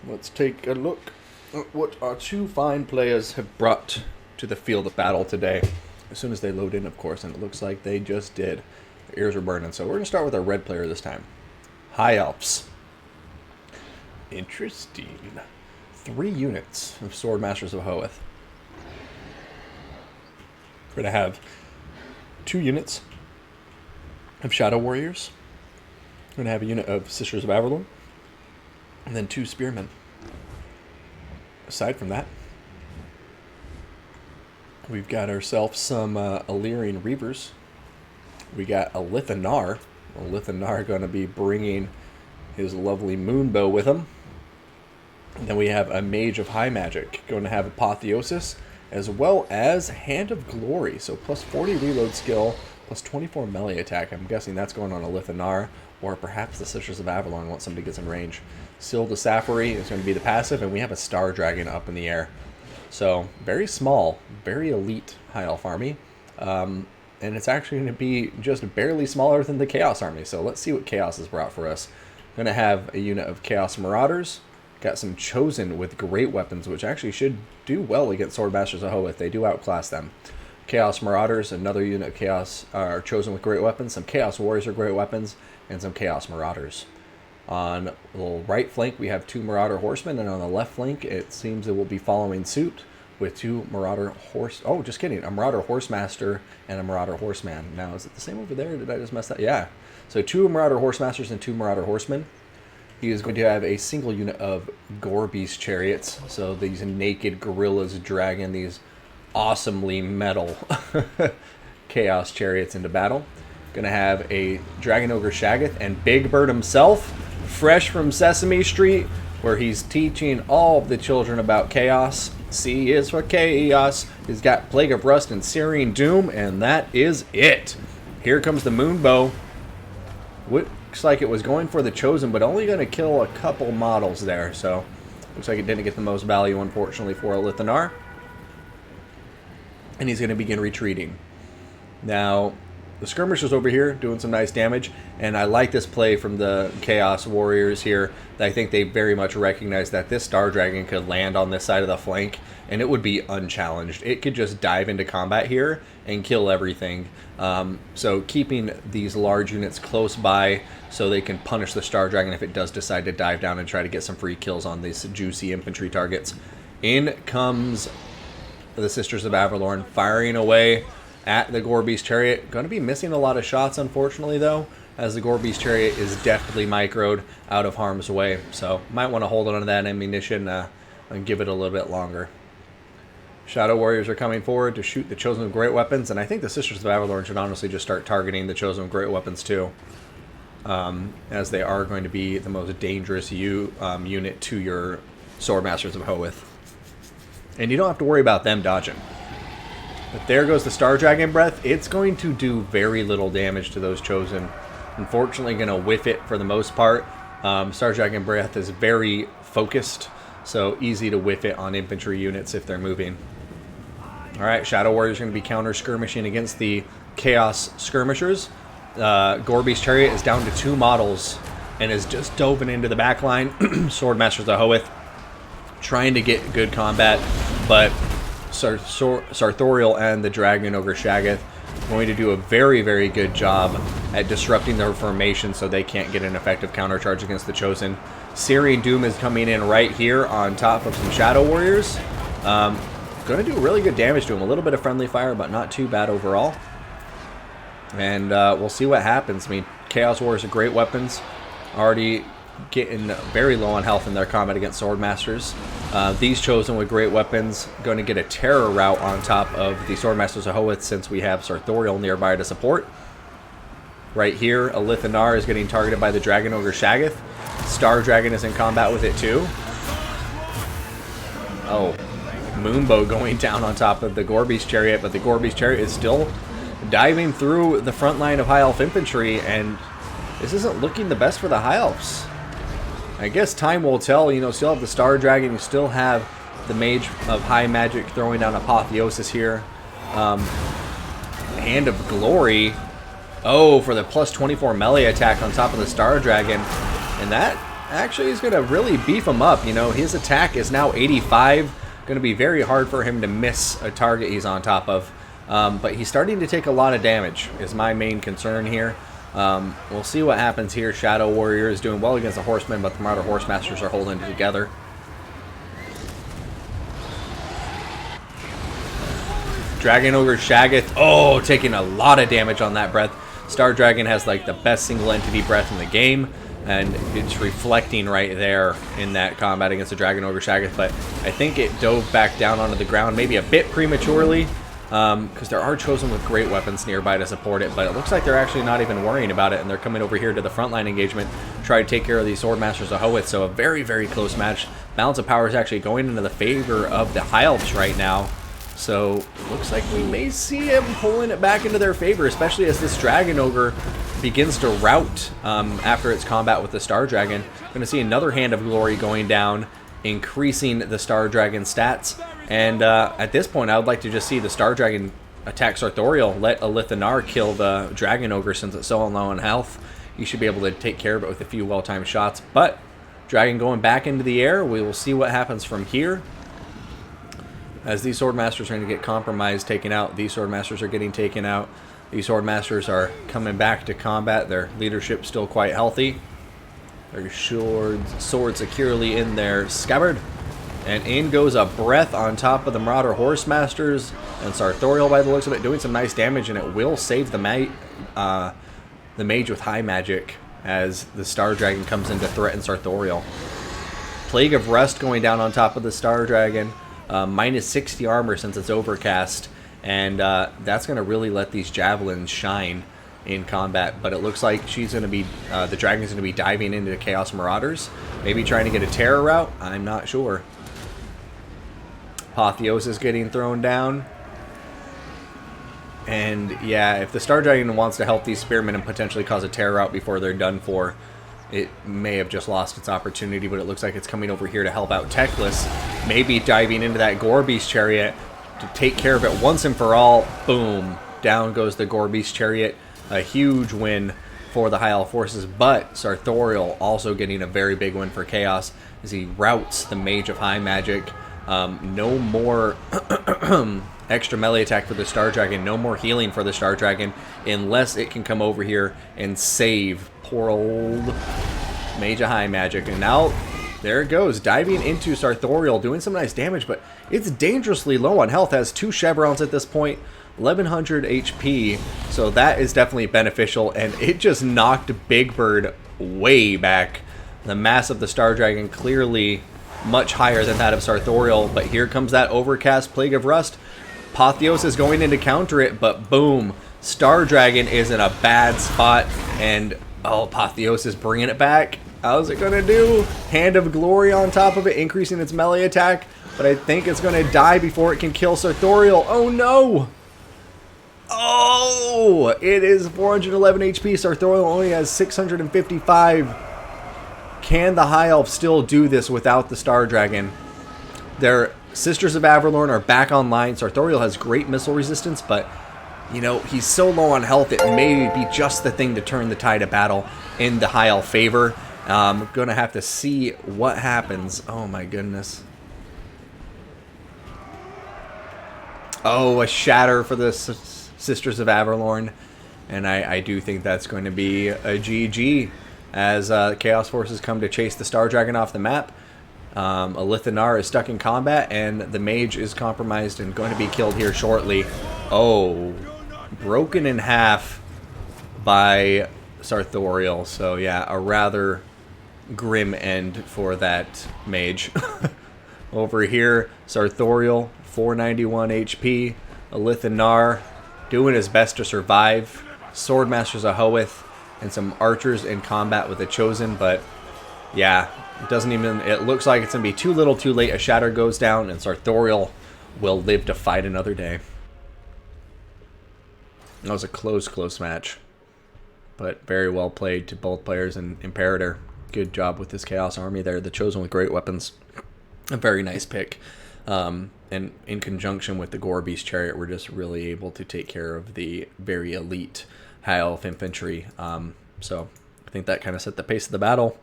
Let's take a look at what our two fine players have brought to the field of battle today. As soon as they load in, of course, and it looks like they just did. Their ears are burning, so we're going to start with our red player this time. High Elves. Interesting. 3 units of Sword Masters of Hoeth. We're going to have 2 units of Shadow Warriors. We're going to have a unit of Sisters of Avalon. And then 2 Spearmen. Aside from that, we've got ourselves some Illyrian Reavers. We got a Lithanar. A Lithanar going to be bringing his lovely Moonbow with him. And then we have a Mage of High Magic. Going to have Apotheosis, as well as Hand of Glory. So plus 40 reload skill, plus 24 melee attack. I'm guessing that's going on a Lithanar, or perhaps the Sisters of Avalon once somebody gets in range. Seal to Sapphire is going to be the passive, and we have a Star Dragon up in the air. So, very small, very elite High Elf army. And it's actually going to be just barely smaller than the Chaos army. So let's see what Chaos has brought for us. Going to have a unit of Chaos Marauders. Got some Chosen with great weapons, which actually should do well against Swordmasters of Hoeth. They do outclass them. Chaos Marauders, another unit of Chaos are Chosen with great weapons. Some Chaos Warriors are great weapons, and some Chaos Marauders. On the right flank, we have 2 Marauder Horsemen, and on the left flank, it seems it will be following suit with 2 Marauder Horse... Oh, just kidding. A Marauder Horsemaster and a Marauder Horseman. Now, is it the same over there? Did I just mess that? Yeah. So 2 Marauder Horsemasters and 2 Marauder Horsemen. He is going to have a single unit of Gore-Beast Chariots. So these naked gorillas dragging these awesomely metal Chaos Chariots into battle. Going to have a Dragon Ogre Shaggoth and Big Bird himself, fresh from Sesame Street, where he's teaching all of the children about chaos. C is for chaos. He's got Plague of Rust and Searing Doom, and that is it. Here comes the Moonbow. Looks like it was going for the Chosen, but only going to kill a couple models there. So, looks like it didn't get the most value, unfortunately, for a Lithanar. And he's going to begin retreating. Now, the Skirmishers over here doing some nice damage, and I like this play from the Chaos Warriors here. I think they very much recognize that this Star Dragon could land on this side of the flank, and it would be unchallenged. It could just dive into combat here and kill everything. So keeping these large units close by so they can punish the Star Dragon if it does decide to dive down and try to get some free kills on these juicy infantry targets. In comes the Sisters of Avalon firing away at the Gore-Beast Chariot. Going to be missing a lot of shots, unfortunately, though, as the Gore-Beast Chariot is definitely microed out of harm's way. So, might want to hold on to that ammunition and give it a little bit longer. Shadow Warriors are coming forward to shoot the Chosen with great weapons, and I think the Sisters of Avalon should honestly just start targeting the Chosen with great weapons, too. As they are going to be the most dangerous unit to your Swordmasters of Hoeth. And you don't have to worry about them dodging. But there goes the Star Dragon Breath. It's going to do very little damage to those Chosen. Unfortunately, going to whiff it for the most part. Star Dragon Breath is very focused, so easy to whiff it on infantry units if they're moving. Alright, Shadow Warriors are going to be counter-skirmishing against the Chaos Skirmishers. Gore-Beast Chariot is down to 2 models and is just dove into the back line. Swordmasters of Hoeth trying to get good combat, but Sartorial and the Dragon Ogre Shaggoth going to do a very, very good job at disrupting their formation so they can't get an effective countercharge against the Chosen. Searing Doom is coming in right here on top of some Shadow Warriors. Going to do really good damage to him. A little bit of friendly fire, but not too bad overall. And we'll see what happens. I mean, Chaos Warriors are great weapons. Already getting very low on health in their combat against Swordmasters. These Chosen with great weapons going to get a terror route on top of the Swordmasters of Hoeth since we have Sartorial nearby to support. Right here, a Lithanar is getting targeted by the Dragon Ogre Shaggoth. Star Dragon is in combat with it too. Oh, Moonbow going down on top of the Gore-Beast Chariot, but the Gore-Beast Chariot is still diving through the front line of High Elf infantry, and this isn't looking the best for the High Elves. I guess time will tell. You know, still have the Star Dragon. You still have the Mage of High Magic throwing down Apotheosis here. Hand of Glory. Oh, for the plus 24 melee attack on top of the Star Dragon. And that actually is going to really beef him up. You know, his attack is now 85. Going to be very hard for him to miss a target he's on top of. But he's starting to take a lot of damage is my main concern here. We'll see what happens here. Shadow Warrior is doing well against the Horsemen, but the Marauder Horsemasters are holding it together. Dragon Ogre Shaggoth, oh, taking a lot of damage on that breath. Star Dragon has like the best single entity breath in the game, and it's reflecting right there in that combat against the Dragon Ogre Shaggoth, but I think it dove back down onto the ground maybe a bit prematurely, because there are Chosen with great weapons nearby to support it, but it looks like they're actually not even worrying about it, and they're coming over here to the frontline engagement to try to take care of these Swordmasters of Hoeth, so a very, very close match. Balance of power is actually going into the favor of the High Elves right now. So, looks like we may see him pulling it back into their favor, especially as this Dragon Ogre begins to rout after its combat with the Star Dragon. Going to see another Hand of Glory going down, increasing the Star Dragon stats. And at this point, I would like to just see the Star Dragon attack Sartorial, let Elithanar kill the Dragon Ogre since it's so low on health. You should be able to take care of it with a few well-timed shots. But, Dragon going back into the air, we will see what happens from here. As these Swordmasters are going to get compromised, taken out, these Swordmasters are getting taken out. These Swordmasters are coming back to combat. Their leadership still quite healthy. Their sword securely in their scabbard. And in goes a breath on top of the Marauder Horsemasters. And Sartorial, by the looks of it, doing some nice damage. And it will save the mage with high magic as the Star Dragon comes in to threaten Sartorial. Plague of Rust going down on top of the Star Dragon. Minus 60 armor since it's overcast, and that's going to really let these javelins shine in combat. But it looks like she's going to be, the dragon's going to be diving into the Chaos Marauders, maybe trying to get a terror route. I'm not sure. Apotheosis getting thrown down, and yeah, if the Star Dragon wants to help these spearmen and potentially cause a terror route before they're done for, it may have just lost its opportunity, but it looks like it's coming over here to help out Teclis. Maybe diving into that Gorebeast Chariot to take care of it once and for all. Boom. Down goes the Gorebeast Chariot. A huge win for the High Elf forces, but Sartorial also getting a very big win for Chaos as he routs the Mage of High Magic. No more extra melee attack for the Star Dragon. No more healing for the Star Dragon unless it can come over here and save poor old Mage of High Magic. And now, there it goes, diving into Sartorial, doing some nice damage, but it's dangerously low on health. Has 2 chevrons at this point, 1100 HP, so that is definitely beneficial, and it just knocked Big Bird way back. The mass of the Star Dragon clearly much higher than that of Sartorial, but here comes that overcast Plague of Rust. Apotheos is going in to counter it, but boom, Star Dragon is in a bad spot, and oh, Apotheos is bringing it back. How's it going to do? Hand of Glory on top of it, increasing its melee attack, but I think it's going to die before it can kill Sartorial. Oh no! Oh, it is 411 HP. Sartorial only has 655. Can the High Elf still do this without the Star Dragon? Their Sisters of Averlorn are back online. Sartorial has great missile resistance, but you know, he's so low on health, it may be just the thing to turn the tide of battle in the High Elf favor. I'm going to have to see what happens. Oh my goodness. Oh, a shatter for the Sisters of Averlorn. And I do think that's going to be a GG as Chaos Forces come to chase the Star Dragon off the map. Elithanar is stuck in combat, and the Mage is compromised and going to be killed here shortly. Oh, broken in half by Sartorial. So yeah, a rather grim end for that Mage. Over here, Sartorial, 491 HP. Elithanar doing his best to survive. Swordmasters of Hoeth and some archers in combat with the Chosen, but yeah, it doesn't even, it looks like it's going to be too little too late. A shatter goes down and Sartorial will live to fight another day. That was a close match, but very well played to both players. And Imperator, good job with this Chaos Army there. The Chosen with great weapons. A very nice pick. And in conjunction with the Gorebeast Chariot, we're just really able to take care of the very elite High Elf infantry. So I think that kind of set the pace of the battle.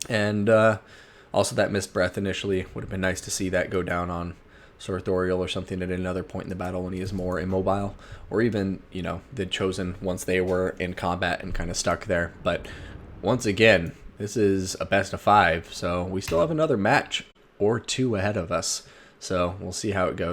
And also that missed breath initially would have been nice to see that go down on Sorthorial or something at another point in the battle when he is more immobile, or even, you know, the Chosen once they were in combat and kind of stuck there. But once again, this is a best of 5, so we still have another match or 2 ahead of us. So we'll see how it goes.